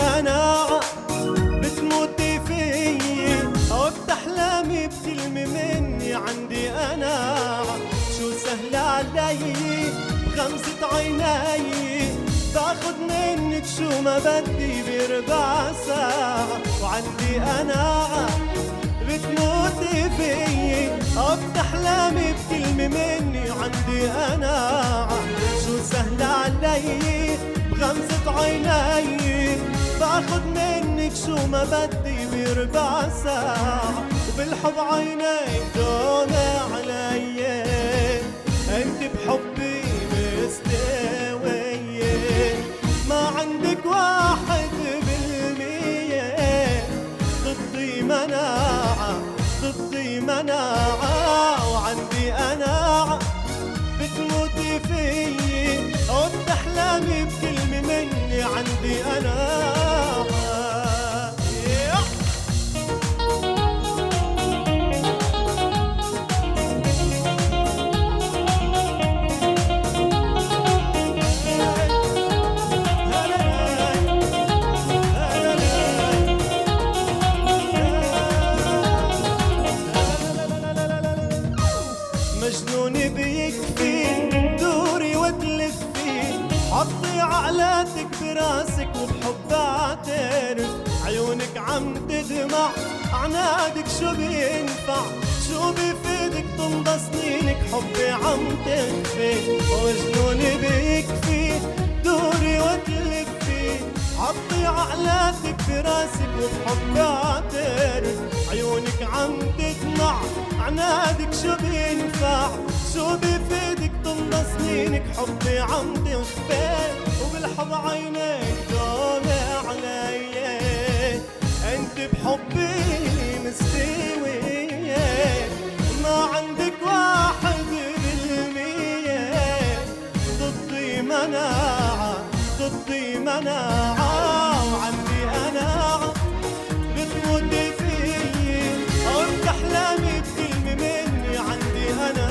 أنا بتموتي فيي أو بتحلمي بكلمة مني. عندي أنا شو سهل علي بغمزة عيني باخد منك شو ما بدي بربع ساعة. وعندي أنا بتموتي فيي أو بتحلمي بكلمة مني. عندي أنا شو سهل علي بغمزة عيني باخد منك شو ما بدي بربع ساعة. وبالحب عينيك دومة علي انت بحبي مستوية. ما عندك 1% ضدي مناعة ضدي مناعة. وعندي أنا بتموتي فيي أو بتحلمي بكلمة مني. عندي أنا مجنون بيكفي دوري وتلفي. حطي عقلاتك براسك وبحب اعترف. عيونك عم تدمع عنادك شو بينفع. شو بيفيدك تمضى سنينك حبي عم تخفي. مجنون بيكفي دوري وتلفي. حطي عقلاتك براسك وبحب اعترف. عيونك عم تدمع عنادك شو بينفع. شو بيفيدك تمضى سنينك حبي عم تخفي. وبالحب عينيك دومة علي انت بحبي مستوية. ما عندك 1% ضدي مناعة ضدي مناعة. وعندي أنا بتموتي فيي أو بتحلمي بكلمة مني. عندي أنا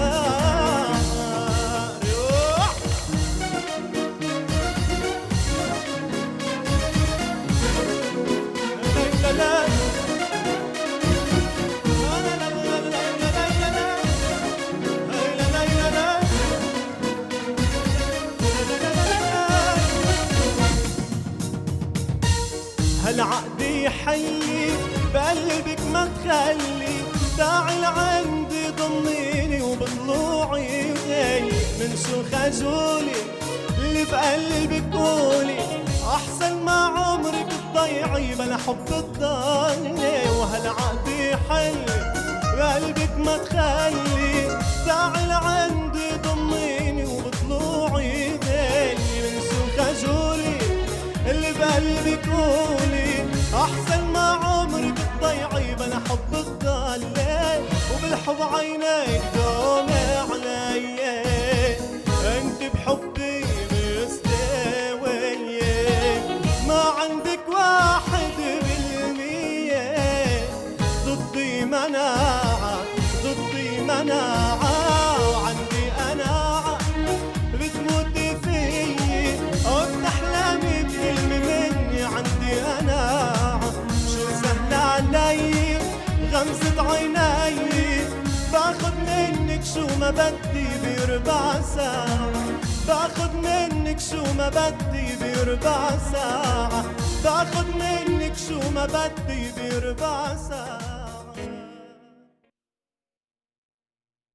لا لا هالعقد يحيي بقلبك ما تخلي. تعي لعندي ضميني وبضلوعي غالي. من شو خجولي اللي بقلبك قولي. أحسن ما عمرك تضيعي بلا حب تضلي. وهالعقد يحيي بقلبك ما تخلي. تعي لعندي ضميني وبضلوعي غالي. من شو خجولي اللي بقلبك قولي. أحسن ما عمرك تضيعي بلا حب تضلي. وبالحب عينيك دومة علي انت بحبي مستوية. ما عندك 1% ضدي مناعة ضدي مناعة. وعندي أنا بتموتي فيي أو بتحلمي بكلمة مني. عندي أنا شو سهل علي غمزة عيني باخد منك شو ما بدي بربع ساعة. باخد منك شو ما بدي بربع ساعة. باخد منك شو ما بدي بربع ساعة.